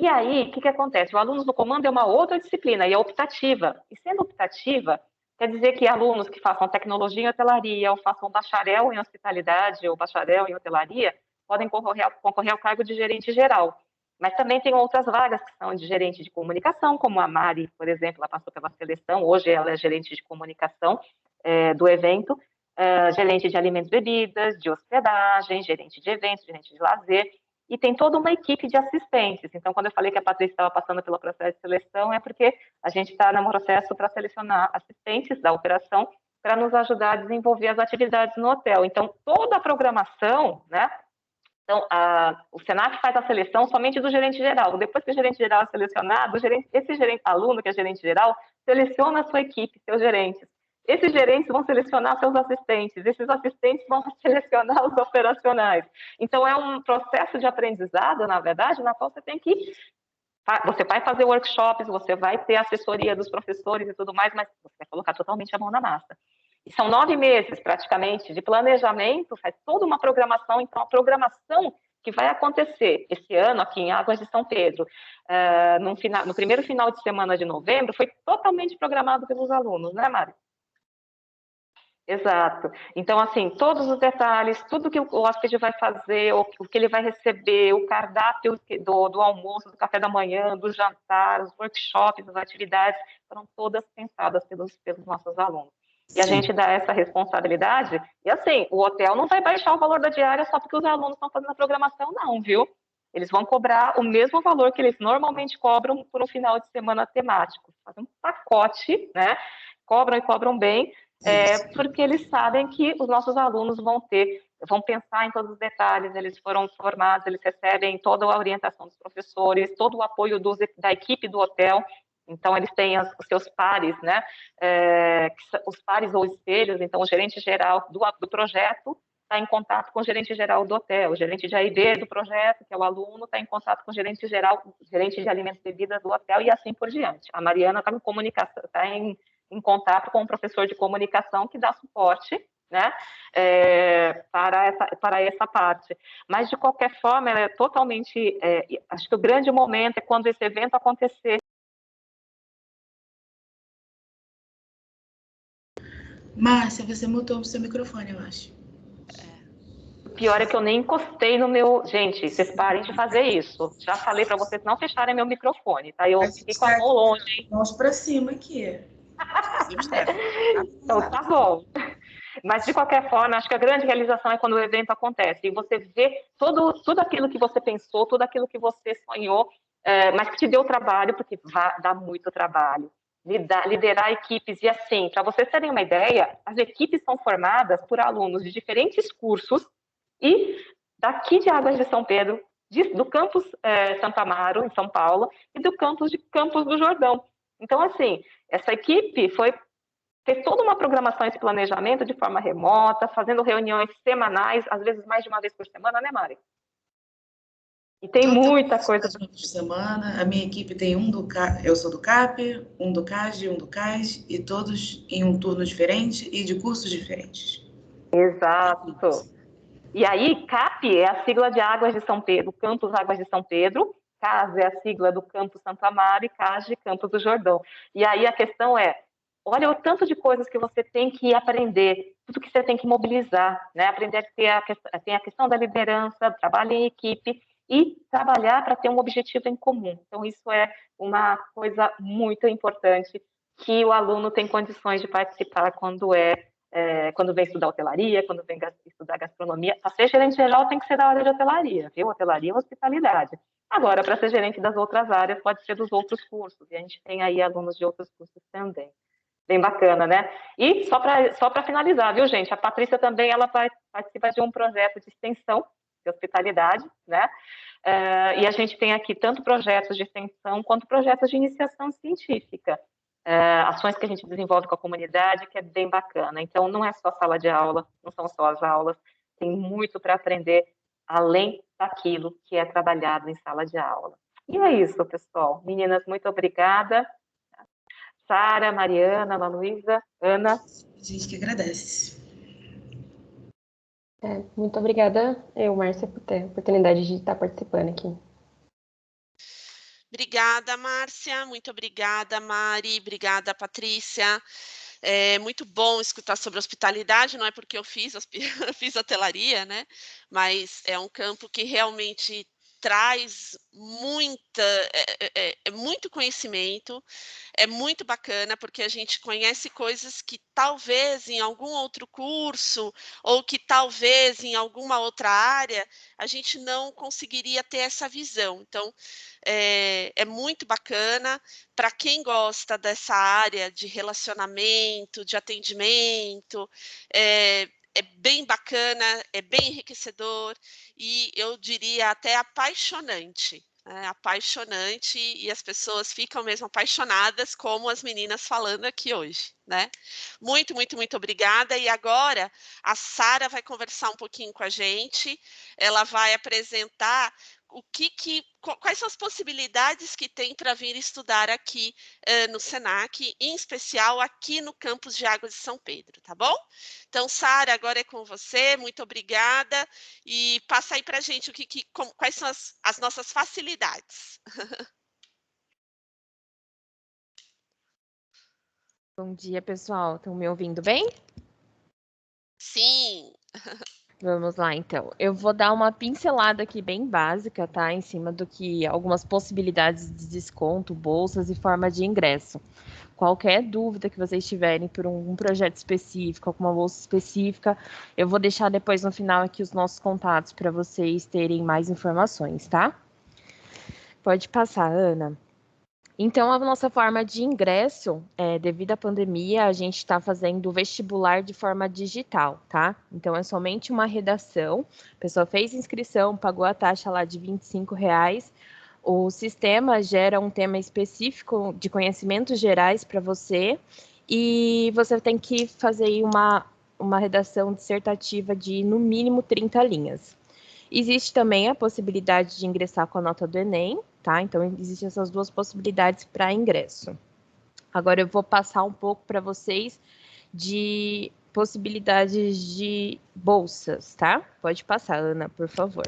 S2: E aí, o que acontece? O Alunos no Comando é uma outra disciplina e é optativa. E sendo optativa, quer dizer que alunos que façam tecnologia em hotelaria, ou façam bacharel em hospitalidade, ou bacharel em hotelaria, podem concorrer ao cargo de gerente geral. Mas também tem outras vagas que são de gerente de comunicação, como a Mari, por exemplo, ela passou pela seleção, hoje ela é gerente de comunicação do evento, gerente de alimentos e bebidas, de hospedagem, gerente de eventos, gerente de lazer, e tem toda uma equipe de assistentes. Então, quando eu falei que a Patrícia estava passando pelo processo de seleção, é porque a gente está no processo para selecionar assistentes da operação para nos ajudar a desenvolver as atividades no hotel. Então, toda a programação, né? Então, o SENAC faz a seleção somente do gerente geral. Depois que o gerente geral é selecionado, esse aluno que é gerente geral seleciona a sua equipe, seus gerentes. Esses gerentes vão selecionar seus assistentes, esses assistentes vão selecionar os operacionais. Então, é um processo de aprendizado, na verdade, na qual você vai fazer workshops, você vai ter assessoria dos professores e tudo mais, mas você vai colocar totalmente a mão na massa. E são 9 meses, praticamente, de planejamento, faz toda uma programação. Então, a programação que vai acontecer esse ano aqui em Águas de São Pedro, no primeiro final de semana de novembro, foi totalmente programado pelos alunos, né, Mário? Exato. Então, assim, todos os detalhes, tudo que o hóspede vai fazer, o que ele vai receber, o cardápio do almoço, do café da manhã, do jantar, os workshops, as atividades, foram todas pensadas pelos nossos alunos. E a
S3: Sim.
S2: gente dá essa responsabilidade, e assim, o hotel não vai baixar o valor da diária só porque os alunos estão fazendo a programação, não, viu? Eles vão cobrar o mesmo valor que eles normalmente cobram por um final de semana temático. Fazem um pacote, né? Cobram e cobram bem,
S3: Isso.
S2: porque eles sabem que os nossos alunos vão pensar em todos os detalhes, eles foram formados, eles recebem toda a orientação dos professores, todo o apoio da equipe do hotel, então eles têm os seus pares, né, os pares ou espelhos, então o gerente geral do projeto está em contato com o gerente geral do hotel, o gerente de A&B do projeto, que é o aluno, está em contato com o gerente geral, gerente de alimentos e bebidas do hotel, e assim por diante. A Mariana está em comunicação, está em contato com um professor de comunicação que dá suporte, né, para essa parte. Mas, de qualquer forma, ela é totalmente... acho que o grande momento é quando esse evento acontecer.
S3: Márcia, você mutou o seu microfone, eu acho.
S2: O pior é que eu nem encostei no meu... Gente, vocês parem de fazer isso. Já falei para vocês não fecharem meu microfone, tá? Eu
S3: A gente
S2: fiquei com a
S3: está
S2: mão longe, hein?
S3: mãos para cima aqui.
S1: Você está
S2: Então, tá bom. Mas, de qualquer forma, acho que a grande realização é quando o evento acontece e você vê tudo aquilo que você pensou, tudo aquilo que você sonhou, mas que te deu trabalho, porque dá muito trabalho. Liderar equipes, e assim, para vocês terem uma ideia, as equipes são formadas por alunos de diferentes cursos e daqui de Águas de São Pedro, do campus Santo Amaro, em São Paulo, e do Campos do Jordão. Então, assim, essa equipe fez toda uma programação, esse planejamento de forma remota, fazendo reuniões semanais, às vezes mais de uma vez por semana, né, Mari? E tem muita coisa.
S3: Por semana, a minha equipe tem eu sou do CAP, um do CAG, um do CAS, e todos em um turno diferente e de cursos diferentes.
S2: Exato. E aí, CAP é a sigla de Águas de São Pedro, Campus Águas de São Pedro, CAS é a sigla do Campus Santo Amaro e CAG, Campus do Jordão. E aí a questão é, olha o tanto de coisas que você tem que aprender, tudo que você tem que mobilizar, né? Aprender a tem a questão da liderança, trabalho em equipe e trabalhar para ter um objetivo em comum. Então, isso é uma coisa muito importante que o aluno tem condições de participar quando vem estudar hotelaria, quando vem estudar gastronomia. Para ser gerente geral tem que ser da área de hotelaria, viu? Hotelaria e hospitalidade. Agora, para ser gerente das outras áreas, pode ser dos outros cursos. E a gente tem aí alunos de outros cursos também. Bem bacana, né? E só para finalizar, viu, gente? A Patrícia também ela vai participar de um projeto de extensão de hospitalidade, né? E a gente tem aqui tanto projetos de extensão quanto projetos de iniciação científica. Ações que a gente desenvolve com a comunidade, que é bem bacana. Então, não é só sala de aula, não são só as aulas, tem muito para aprender além daquilo que é trabalhado em sala de aula. E é isso, pessoal. Meninas, muito obrigada. Sara, Mariana, Ana Luísa, Ana.
S3: A gente que agradece.
S4: Muito obrigada, Márcia, por ter a oportunidade de estar participando aqui.
S1: Obrigada, Márcia. Muito obrigada, Mari. Obrigada, Patrícia. É muito bom escutar sobre hospitalidade, não é porque eu fiz hotelaria, né? Mas é um campo que realmente traz muito conhecimento, é muito bacana, porque a gente conhece coisas que talvez em algum outro curso, ou que talvez em alguma outra área, a gente não conseguiria ter essa visão. Então, é muito bacana. Para quem gosta dessa área de relacionamento, de atendimento, é bem bacana, é bem enriquecedor e eu diria até apaixonante. Apaixonante, e as pessoas ficam mesmo apaixonadas, como as meninas falando aqui hoje, né? Muito, muito, muito obrigada. E agora a Sara vai conversar um pouquinho com a gente, ela vai apresentar quais são as possibilidades que tem para vir estudar aqui no Senac, em especial aqui no campus de Águas de São Pedro, tá bom? Então, Sara, agora é com você, muito obrigada, e passa aí para a gente quais são as nossas facilidades.
S5: Bom dia, pessoal. Estão me ouvindo bem?
S1: Sim.
S5: Vamos lá, então. Eu vou dar uma pincelada aqui bem básica, tá? Em cima do que algumas possibilidades de desconto, bolsas e forma de ingresso. Qualquer dúvida que vocês tiverem por um projeto específico, alguma bolsa específica, eu vou deixar depois no final aqui os nossos contatos para vocês terem mais informações, tá? Pode passar, Ana. Então, a nossa forma de ingresso, devido à pandemia, a gente está fazendo o vestibular de forma digital, tá? Então, é somente uma redação, a pessoa fez inscrição, pagou a taxa lá de R$ 25, o sistema gera um tema específico de conhecimentos gerais para você, e você tem que fazer aí uma redação dissertativa de, no mínimo, 30 linhas. Existe também a possibilidade de ingressar com a nota do Enem, tá? Então, existem essas duas possibilidades para ingresso. Agora, eu vou passar um pouco para vocês de possibilidades de bolsas, tá? Pode passar, Ana, por favor.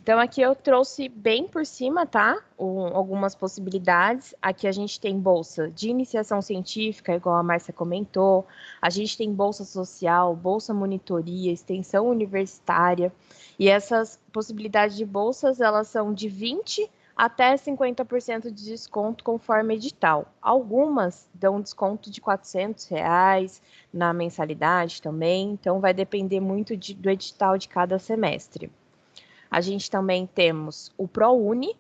S5: Então, aqui eu trouxe bem por cima, tá? Algumas possibilidades. Aqui a gente tem bolsa de iniciação científica, igual a Márcia comentou. A gente tem bolsa social, bolsa monitoria, extensão universitária. E essas possibilidades de bolsas, elas são de 20% até 50% de desconto conforme edital. Algumas dão desconto de R$ 400 na mensalidade também. Então, vai depender muito do edital de cada semestre. A gente também temos o ProUni,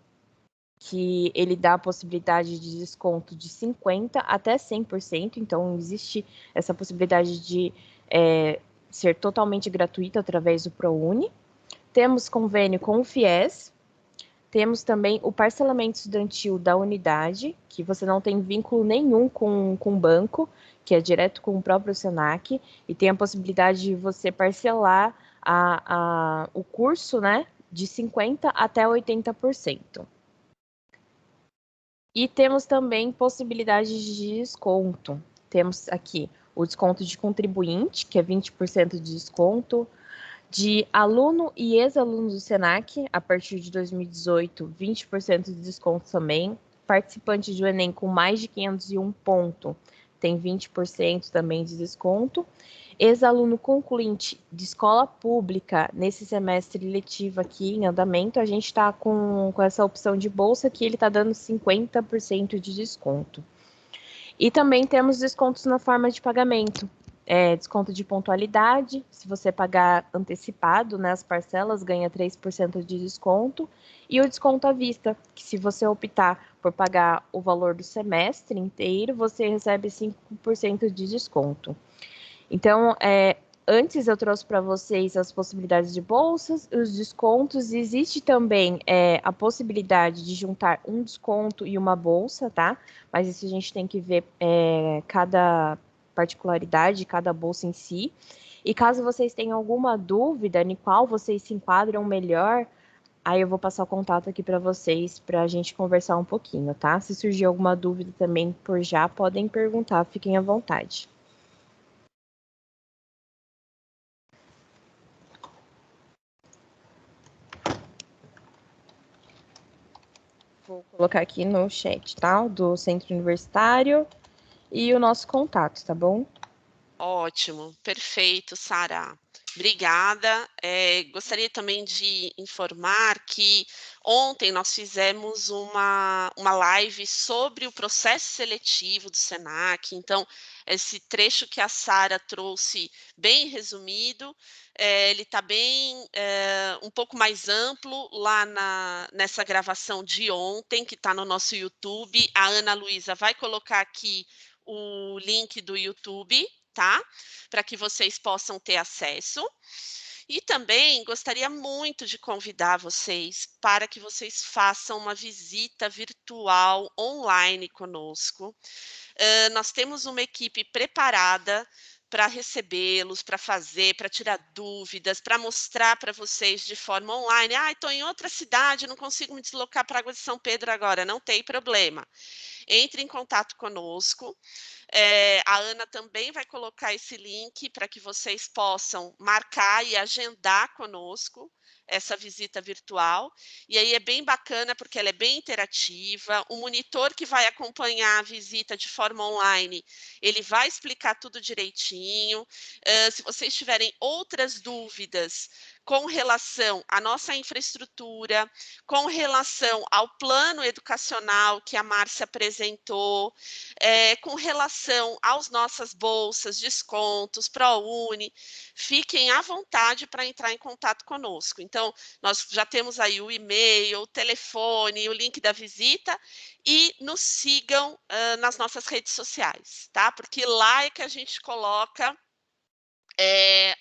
S5: que ele dá a possibilidade de desconto de 50% até 100%, então existe essa possibilidade de ser totalmente gratuito através do ProUni. Temos convênio com o FIES, temos também o parcelamento estudantil da unidade, que você não tem vínculo nenhum com o banco, que é direto com o próprio Senac, e tem a possibilidade de você parcelar o curso, né, de 50% até 80%. E temos também possibilidades de desconto. Temos aqui o desconto de contribuinte, que é 20% de desconto, de aluno e ex-aluno do Senac, a partir de 2018, 20% de desconto também. Participante do Enem com mais de 501 pontos, tem 20% também de desconto. Ex-aluno concluinte de escola pública, nesse semestre letivo aqui em andamento, a gente está com essa opção de bolsa que ele está dando 50% de desconto. E também temos descontos na forma de pagamento. Desconto de pontualidade, se você pagar antecipado, né, as parcelas, ganha 3% de desconto. E o desconto à vista, que se você optar por pagar o valor do semestre inteiro, você recebe 5% de desconto. Então, antes eu trouxe para vocês as possibilidades de bolsas, os descontos. Existe também a possibilidade de juntar um desconto e uma bolsa, tá? Mas isso a gente tem que ver cada particularidade de cada bolsa em si. E caso vocês tenham alguma dúvida em qual vocês se enquadram melhor, aí eu vou passar o contato aqui para vocês para a gente conversar um pouquinho, tá? Se surgir alguma dúvida também por já, podem perguntar, fiquem à vontade. Vou colocar aqui no chat, tá? Do Centro Universitário e o nosso contato, tá bom?
S1: Ótimo, perfeito, Sara. Obrigada. Gostaria também de informar que ontem nós fizemos uma live sobre o processo seletivo do Senac. Então, esse trecho que a Sara trouxe, bem resumido, ele está bem um pouco mais amplo lá nessa gravação de ontem, que está no nosso YouTube. A Ana Luísa vai colocar aqui o link do YouTube, tá? Para que vocês possam ter acesso. E também gostaria muito de convidar vocês para que vocês façam uma visita virtual online conosco. Nós temos uma equipe preparada para recebê-los, para para tirar dúvidas, para mostrar para vocês de forma online. Estou em outra cidade, não consigo me deslocar para a Água de São Pedro agora, não tem problema. entre em contato conosco. A Ana também vai colocar esse link para que vocês possam marcar e agendar conosco essa visita virtual. E aí é bem bacana porque ela é bem interativa. O monitor que vai acompanhar a visita de forma online, ele vai explicar tudo direitinho. Se vocês tiverem outras dúvidas com relação à nossa infraestrutura, com relação ao plano educacional que a Márcia apresentou, com relação às nossas bolsas, descontos, ProUni, fiquem à vontade para entrar em contato conosco. Então, nós já temos aí o e-mail, o telefone, o link da visita, e nos sigam nas nossas redes sociais, tá? Porque lá é que a gente coloca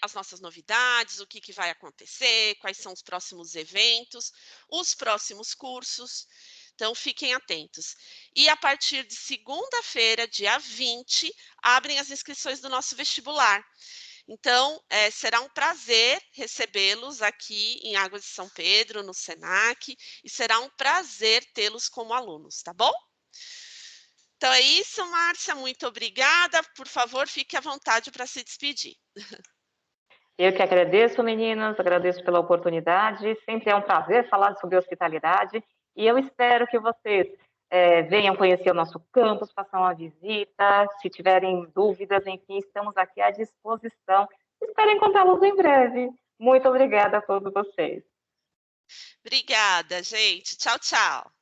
S1: as nossas novidades, o que vai acontecer, quais são os próximos eventos, os próximos cursos. Então, fiquem atentos. E a partir de segunda-feira, dia 20, abrem as inscrições do nosso vestibular. Então, será um prazer recebê-los aqui em Águas de São Pedro, no SENAC, e será um prazer tê-los como alunos, tá bom? Então é isso, Márcia, muito obrigada. Por favor, fique à vontade para se despedir.
S2: Eu que agradeço, meninas, agradeço pela oportunidade. Sempre é um prazer falar sobre hospitalidade e eu espero que vocês venham conhecer o nosso campus, façam uma visita. Se tiverem dúvidas, enfim, estamos aqui à disposição. Espero encontrá-los em breve. Muito obrigada a todos vocês.
S1: Obrigada, gente. Tchau, tchau.